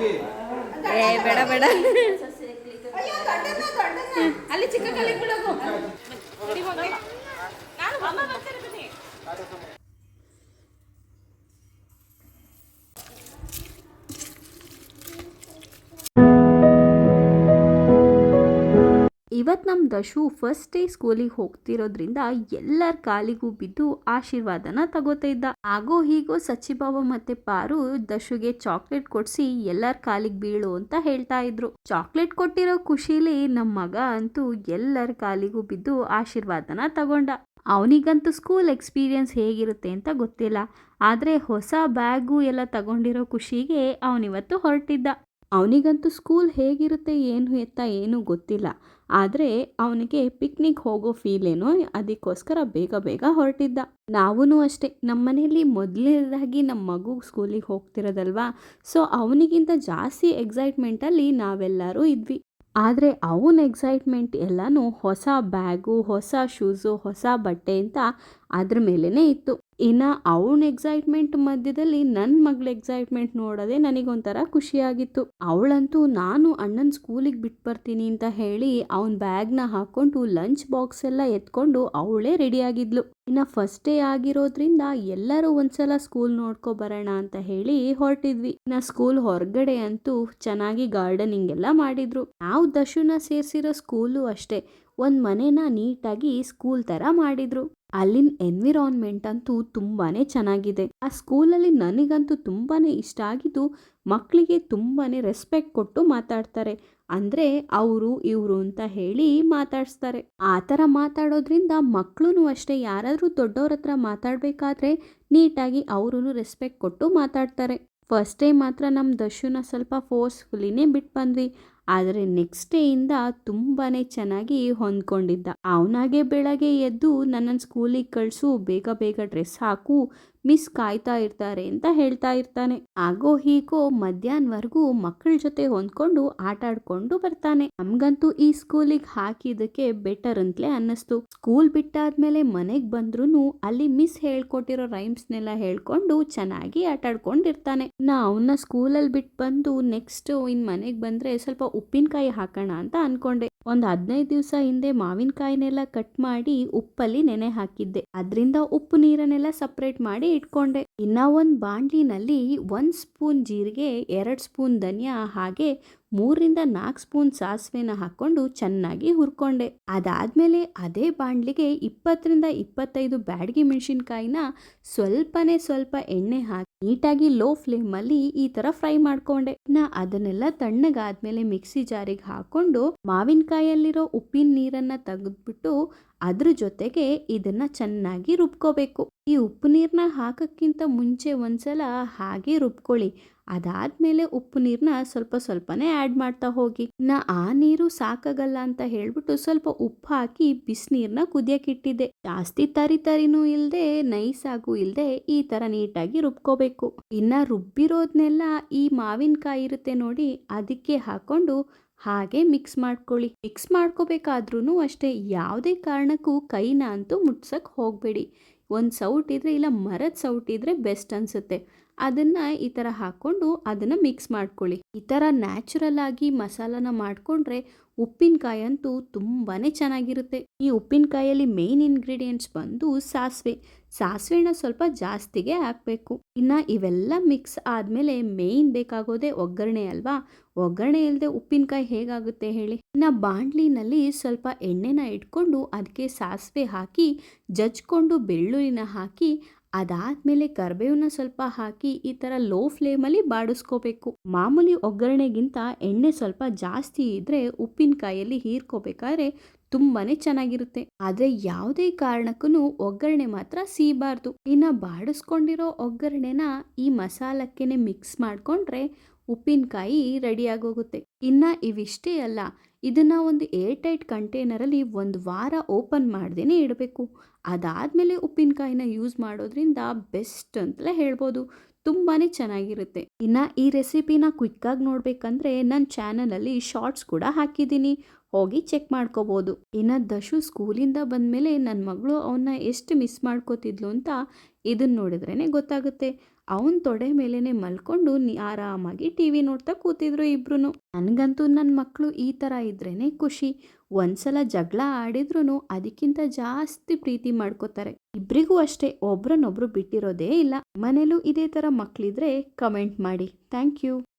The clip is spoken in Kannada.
ಏ ಬೇಡ ಬೇಡ ಅಲ್ಲಿ ಚಿಕ್ಕ ಕಲಿ ಬಿಡೋದು. ಇವತ್ತು ನಮ್ಮ ದಶು ಫಸ್ಟ್ ಡೇ ಸ್ಕೂಲಿಗೆ ಹೋಗ್ತಿರೋದ್ರಿಂದ ಎಲ್ಲರ ಕಾಲಿಗೂ ಬಿದ್ದು ಆಶೀರ್ವಾದನ ತಗೋತಾ ಇದ್ದ. ಆಗೋ ಹೀಗೋ ಸಚಿಬಾವ ಮತ್ತೆ ಪಾರು ದಶುಗೆ ಚಾಕ್ಲೇಟ್ ಕೊಡ್ಸಿ ಎಲ್ಲರ ಕಾಲಿಗೆ ಬೀಳು ಅಂತ ಹೇಳ್ತಾ ಇದ್ರು. ಚಾಕ್ಲೇಟ್ ಕೊಟ್ಟಿರೋ ಖುಷಿಲಿ ನಮ್ಮ ಮಗ ಅಂತೂ ಎಲ್ಲರ ಕಾಲಿಗೂ ಬಿದ್ದು ಆಶೀರ್ವಾದನ ತಗೊಂಡ. ಅವನಿಗಂತೂ ಸ್ಕೂಲ್ ಎಕ್ಸ್ಪೀರಿಯನ್ಸ್ ಹೇಗಿರುತ್ತೆ ಅಂತ ಗೊತ್ತಿಲ್ಲ, ಆದರೆ ಹೊಸ ಬ್ಯಾಗು ಎಲ್ಲ ತಗೊಂಡಿರೋ ಖುಷಿಗೆ ಅವನಿವತ್ತು ಹೊರಟಿದ್ದ. ಅವನಿಗಂತೂ ಸ್ಕೂಲ್ ಹೇಗಿರುತ್ತೆ ಏನು ಎತ್ತ ಏನೂ ಗೊತ್ತಿಲ್ಲ, ಆದರೆ ಅವನಿಗೆ ಪಿಕ್ನಿಕ್ ಹೋಗೋ ಫೀಲ್ ಏನೋ, ಅದಕ್ಕೋಸ್ಕರ ಬೇಗ ಬೇಗ ಹೊರಟಿದ್ದ. ನಾವೂ ಅಷ್ಟೇ, ನಮ್ಮ ಮನೆಯಲ್ಲಿ ಮೊದಲನೇದಾಗಿ ನಮ್ಮ ಮಗು ಸ್ಕೂಲಿಗೆ ಹೋಗ್ತಿರೋದಲ್ವಾ, ಸೊ ಅವನಿಗಿಂತ ಜಾಸ್ತಿ ಎಕ್ಸೈಟ್ಮೆಂಟಲ್ಲಿ ನಾವೆಲ್ಲರೂ ಇದ್ವಿ. ಆದರೆ ಅವನ ಎಕ್ಸೈಟ್ಮೆಂಟ್ ಎಲ್ಲನೂ ಹೊಸ ಬ್ಯಾಗು, ಹೊಸ ಶೂಸು, ಹೊಸ ಬಟ್ಟೆ ಅಂತ ಅದ್ರ ಮೇಲೇ ಇತ್ತು. ಇನ್ನು ಅವನ ಎಕ್ಸೈಟ್ಮೆಂಟ್ ಮಧ್ಯದಲ್ಲಿ ನನ್ನ ಮಗಳ ಎಕ್ಸೈಟ್ಮೆಂಟ್ ನೋಡೋದೇ ನನಗೊಂಥರ ಖುಷಿಯಾಗಿತ್ತು. ಅವಳಂತೂ ನಾನು ಅಣ್ಣನ ಸ್ಕೂಲಿಗೆ ಬಿಟ್ಟು ಬರ್ತೀನಿ ಅಂತ ಹೇಳಿ ಅವನ ಬ್ಯಾಗ್ನ ಹಾಕ್ಕೊಂಡು ಲಂಚ್ ಬಾಕ್ಸ್ ಎಲ್ಲ ಎತ್ಕೊಂಡು ಅವಳೇ ರೆಡಿಯಾಗಿದ್ಲು. ಇನ್ನು ಫಸ್ಟ್ ಡೇ ಆಗಿರೋದ್ರಿಂದ ಎಲ್ಲರೂ ಒಂದ್ಸಲ ಸ್ಕೂಲ್ ನೋಡ್ಕೊ ಬರೋಣ ಅಂತ ಹೇಳಿ ಹೊರಟಿದ್ವಿ. ಇನ್ನು ಸ್ಕೂಲ್ ಹೊರಗಡೆ ಅಂತೂ ಚೆನ್ನಾಗಿ ಗಾರ್ಡನಿಂಗ್ ಎಲ್ಲ ಮಾಡಿದ್ರು. ನಾವು ದಶುನ ಸೇರಿಸಿರೋ ಸ್ಕೂಲು ಅಷ್ಟೇ, ಒಂದು ಮನೇನ ನೀಟಾಗಿ ಸ್ಕೂಲ್ ಥರ ಮಾಡಿದ್ರು. ಅಲ್ಲಿನ ಎನ್ವಿರಾನ್ಮೆಂಟ್ ಅಂತೂ ತುಂಬಾ ಚೆನ್ನಾಗಿದೆ. ಆ ಸ್ಕೂಲಲ್ಲಿ ನನಗಂತೂ ತುಂಬಾ ಇಷ್ಟ ಆಗಿದ್ದು, ಮಕ್ಕಳಿಗೆ ತುಂಬಾ ರೆಸ್ಪೆಕ್ಟ್ ಕೊಟ್ಟು ಮಾತಾಡ್ತಾರೆ. ಅಂದರೆ ಅವರು ಇವರು ಅಂತ ಹೇಳಿ ಮಾತಾಡಿಸ್ತಾರೆ. ಆ ಥರ ಮಾತಾಡೋದ್ರಿಂದ ಮಕ್ಕಳು ಅಷ್ಟೇ, ಯಾರಾದರೂ ದೊಡ್ಡವ್ರ ಹತ್ರ ಮಾತಾಡಬೇಕಾದ್ರೆ ನೀಟಾಗಿ ಅವರು ರೆಸ್ಪೆಕ್ಟ್ ಕೊಟ್ಟು ಮಾತಾಡ್ತಾರೆ. ಫಸ್ಟ್ ಡೇ ಮಾತ್ರ ನಮ್ಮ ದಶುನ ಸ್ವಲ್ಪ ಫೋರ್ಸ್ಫುಲ್ಲಿನೇ ಬಿಟ್ಟು ಬಂದ್ವಿ, ಆದರೆ ನೆಕ್ಸ್ಟ್ ಡೇಯಿಂದ ತುಂಬಾ ಚೆನ್ನಾಗಿ ಹೊಂದ್ಕೊಂಡಿದ್ದ. ಅವನಾಗೆ ಬೆಳಗ್ಗೆ ಎದ್ದು ನನ್ನನ್ನು ಸ್ಕೂಲಿಗೆ ಕಳಿಸು, ಬೇಗ ಬೇಗ ಡ್ರೆಸ್ ಹಾಕು, ಮಿಸ್ ಕಾಯ್ತಾ ಇರ್ತಾರೆ ಅಂತ ಹೇಳ್ತಾ ಇರ್ತಾನೆ. ಆಗೋ ಹೀಗೋ ಮಧ್ಯಾಹ್ನವರೆಗೂ ಮಕ್ಕಳ ಜೊತೆ ಹೊಂದ್ಕೊಂಡು ಆಟ ಆಡ್ಕೊಂಡು ಬರ್ತಾನೆ. ನಮ್ಗಂತೂ ಈ ಸ್ಕೂಲಿಗೆ ಹಾಕಿದ್ದಕ್ಕೆ ಬೆಟರ್ ಅಂತಲೇ ಅನ್ನಿಸ್ತು. ಸ್ಕೂಲ್ ಬಿಟ್ಟಾದ್ಮೇಲೆ ಮನೆಗೆ ಬಂದ್ರೂ ಅಲ್ಲಿ ಮಿಸ್ ಹೇಳ್ಕೊಟ್ಟಿರೋ ರೈಮ್ಸ್ನೆಲ್ಲ ಹೇಳ್ಕೊಂಡು ಚೆನ್ನಾಗಿ ಆಟ ಆಡ್ಕೊಂಡಿರ್ತಾನೆ. ಅವನ್ನ ಸ್ಕೂಲಲ್ಲಿ ಬಿಟ್ಟು ಬಂದು ನೆಕ್ಸ್ಟ್ ಇನ್ನು ಮನೆಗೆ ಬಂದರೆ ಸ್ವಲ್ಪ ಉಪ್ಪಿನಕಾಯಿ ಹಾಕೋಣ ಅಂತ ಅನ್ಕೊಂಡೆ. ಒಂದು 15 ದಿವಸ ಹಿಂದೆ ಮಾವಿನಕಾಯಿನೆಲ್ಲ ಕಟ್ ಮಾಡಿ ಉಪ್ಪಲ್ಲಿ ನೆನೆ ಹಾಕಿದ್ದೆ. ಅದರಿಂದ ಉಪ್ಪು ನೀರನ್ನೆಲ್ಲ ಸಪ್ರೇಟ್ ಮಾಡಿ ಇಟ್ಕೊಂಡೆ. ಇನ್ನ ಒಂದು ಬಾಣಲಿನಲ್ಲಿ 1 ಸ್ಪೂನ್ ಜೀರಿಗೆ, 2 ಸ್ಪೂನ್ ಧನಿಯಾ, ಹಾಗೆ 3-4 ಸ್ಪೂನ್ ಸಾಸಿವೆನ ಹಾಕೊಂಡು ಚೆನ್ನಾಗಿ ಹುರ್ಕೊಂಡೆ. ಅದಾದ್ಮೇಲೆ ಅದೇ ಬಾಣಲಿಗೆ 20-25 ಬ್ಯಾಡಗಿ ಮೆಣಸಿನ್ಕಾಯಿನ ಸ್ವಲ್ಪ ಎಣ್ಣೆ ಹಾಕಿ ನೀಟಾಗಿ ಲೋ ಫ್ಲೇಮಲ್ಲಿ ಈ ತರ ಫ್ರೈ ಮಾಡ್ಕೊಂಡೆ. ಅದನ್ನೆಲ್ಲ ತಣ್ಣಗಾದ್ಮೇಲೆ ಮಿಕ್ಸಿ ಜಾರಿಗೆ ಹಾಕೊಂಡು ಮಾವಿನಕಾಯಲ್ಲಿರೋ ಉಪ್ಪಿನ ನೀರನ್ನ ತೆಗೆದ್ಬಿಟ್ಟು ಅದ್ರ ಜೊತೆಗೆ ಇದನ್ನ ಚೆನ್ನಾಗಿ ರುಬ್ಕೋಬೇಕು. ಈ ಉಪ್ಪು ನೀರನ್ನ ಹಾಕಕ್ಕಿಂತ ಮುಂಚೆ ಒಂದ್ಸಲ ಹಾಗೆ ರುಬ್ಕೊಳ್ಳಿ. ಅದಾದ್ಮೇಲೆ ಉಪ್ಪು ನೀರನ್ನ ಸ್ವಲ್ಪನೇ ಆ್ಯಡ್ ಮಾಡ್ತಾ ಹೋಗಿ. ಆ ನೀರು ಸಾಕಾಗಲ್ಲ ಅಂತ ಹೇಳ್ಬಿಟ್ಟು ಸ್ವಲ್ಪ ಉಪ್ಪು ಹಾಕಿ ಬಿಸಿನೀರನ್ನ ಕುದಿಯಕ್ಕಿಟ್ಟಿದ್ದೆ. ಜಾಸ್ತಿ ತರಿನೂ ಇಲ್ಲದೆ ನೈಸಾಗೂ ಇಲ್ಲದೆ ಈ ತರ ನೀಟಾಗಿ ರುಬ್ಕೋಬೇಕು. ಇನ್ನ ರುಬ್ಬಿರೋದ್ನೆಲ್ಲ ಈ ಮಾವಿನಕಾಯಿ ಇರುತ್ತೆ ನೋಡಿ, ಅದಕ್ಕೆ ಹಾಕೊಂಡು ಹಾಗೆ ಮಿಕ್ಸ್ ಮಾಡ್ಕೊಳ್ಳಿ. ಮಿಕ್ಸ್ ಮಾಡ್ಕೋಬೇಕಾದ್ರೂ ಅಷ್ಟೇ, ಯಾವುದೇ ಕಾರಣಕ್ಕೂ ಕೈನ ಅಂತೂ ಮುಟ್ಸಕ್ ಹೋಗಬೇಡಿ. ಒಂದು ಸೌಟಿದ್ರೆ ಇಲ್ಲ ಮರದ ಸೌಟಿದ್ರೆ ಬೆಸ್ಟ್ ಅನ್ಸುತ್ತೆ. ಅದನ್ನ ಈ ಥರ ಹಾಕ್ಕೊಂಡು ಅದನ್ನು ಮಿಕ್ಸ್ ಮಾಡ್ಕೊಳ್ಳಿ. ಈ ಥರ ನ್ಯಾಚುರಲ್ ಆಗಿ ಮಸಾಲಾನ ಮಾಡಿಕೊಂಡ್ರೆ ಉಪ್ಪಿನಕಾಯಿ ಅಂತೂ ತುಂಬಾ ಚೆನ್ನಾಗಿರುತ್ತೆ. ಈ ಉಪ್ಪಿನಕಾಯಲ್ಲಿ ಮೇನ್ ಇಂಗ್ರೀಡಿಯೆಂಟ್ಸ್ ಬಂದು ಸಾಸಿವೆನ ಸ್ವಲ್ಪ ಜಾಸ್ತಿಗೆ ಹಾಕಬೇಕು. ಇನ್ನು ಇವೆಲ್ಲ ಮಿಕ್ಸ್ ಆದಮೇಲೆ ಮೇಯ್ನ್ ಬೇಕಾಗೋದೇ ಒಗ್ಗರಣೆ ಅಲ್ವಾ. ಒಗ್ಗರಣೆ ಇಲ್ಲದೆ ಉಪ್ಪಿನಕಾಯಿ ಹೇಗಾಗುತ್ತೆ ಹೇಳಿ. ಇನ್ನು ಬಾಣಲಿನಲ್ಲಿ ಸ್ವಲ್ಪ ಎಣ್ಣೆನ ಇಟ್ಕೊಂಡು ಅದಕ್ಕೆ ಸಾಸಿವೆ ಹಾಕಿ ಜಜ್ಕೊಂಡು ಬೆಳ್ಳುಳ್ಳಿನ ಹಾಕಿ ಅದಾದ್ಮೇಲೆ ಕರಿಬೇವನ್ನ ಸ್ವಲ್ಪ ಹಾಕಿ ಈ ಥರ ಲೋ ಫ್ಲೇಮಲ್ಲಿ ಬಾಡಿಸ್ಕೋಬೇಕು. ಮಾಮೂಲಿ ಒಗ್ಗರಣೆಗಿಂತ ಎಣ್ಣೆ ಸ್ವಲ್ಪ ಜಾಸ್ತಿ ಇದ್ದರೆ ಉಪ್ಪಿನಕಾಯಲ್ಲಿ ಹೀರ್ಕೋಬೇಕಾದ್ರೆ ತುಂಬಾ ಚೆನ್ನಾಗಿರುತ್ತೆ. ಆದರೆ ಯಾವುದೇ ಕಾರಣಕ್ಕೂ ಒಗ್ಗರಣೆ ಮಾತ್ರ ಸೀಬಾರ್ದು. ಇನ್ನು ಬಾಡಿಸ್ಕೊಂಡಿರೋ ಒಗ್ಗರಣೆನ ಈ ಮಸಾಲಕ್ಕೇನೆ ಮಿಕ್ಸ್ ಮಾಡಿಕೊಂಡ್ರೆ ಉಪ್ಪಿನಕಾಯಿ ರೆಡಿಯಾಗೋಗುತ್ತೆ. ಇನ್ನು ಇವಿಷ್ಟೇ ಅಲ್ಲ, ಇದನ್ನು ಒಂದು ಏರ್ಟೈಟ್ ಕಂಟೈನರಲ್ಲಿ 1 ವಾರ ಓಪನ್ ಮಾಡ್ದೇ ಇಡಬೇಕು. ಅದಾದಮೇಲೆ ಉಪ್ಪಿನಕಾಯಿನ ಯೂಸ್ ಮಾಡೋದ್ರಿಂದ ಬೆಸ್ಟ್ ಅಂತಲೇ ಹೇಳ್ಬೋದು. ತುಂಬಾ ಚೆನ್ನಾಗಿರುತ್ತೆ. ಇನ್ನು ಈ ರೆಸಿಪಿನ ಕ್ವಿಕ್ಕಾಗಿ ನೋಡಬೇಕಂದ್ರೆ ನನ್ನ ಚಾನಲಲ್ಲಿ ಶಾರ್ಟ್ಸ್ ಕೂಡ ಹಾಕಿದ್ದೀನಿ, ಹೋಗಿ ಚೆಕ್ ಮಾಡ್ಕೋಬೋದು. ಇನ್ನು ದಶು ಸ್ಕೂಲಿಂದ ಬಂದಮೇಲೆ ನನ್ನ ಮಗಳು ಅವನ್ನ ಎಷ್ಟು ಮಿಸ್ ಮಾಡ್ಕೋತಿದ್ಲು ಅಂತ ಇದನ್ನು ನೋಡಿದ್ರೇ ಗೊತ್ತಾಗುತ್ತೆ. ಅವನ್ ತೊಡೆ ಮೇಲೇನೆ ಮಲ್ಕೊಂಡು ಆರಾಮಾಗಿ ಟಿವಿ ನೋಡ್ತಾ ಕೂತಿದ್ರು ಇಬ್ರು. ನನ್ಗಂತೂ ನನ್ನ ಮಕ್ಕಳು ಈ ತರ ಇದ್ರೇನೆ ಖುಷಿ. ಒಂದ್ಸಲ ಜಗಳ ಆಡಿದ್ರು ಅದಕ್ಕಿಂತ ಜಾಸ್ತಿ ಪ್ರೀತಿ ಮಾಡ್ಕೋತಾರೆ. ಇಬ್ರಿಗೂ ಅಷ್ಟೇ, ಒಬ್ರನ್ನೊಬ್ರು ಬಿಟ್ಟಿರೋದೇ ಇಲ್ಲ. ಮನೇಲೂ ಇದೇ ತರ ಮಕ್ಳಿದ್ರೆ ಕಮೆಂಟ್ ಮಾಡಿ. Thank you.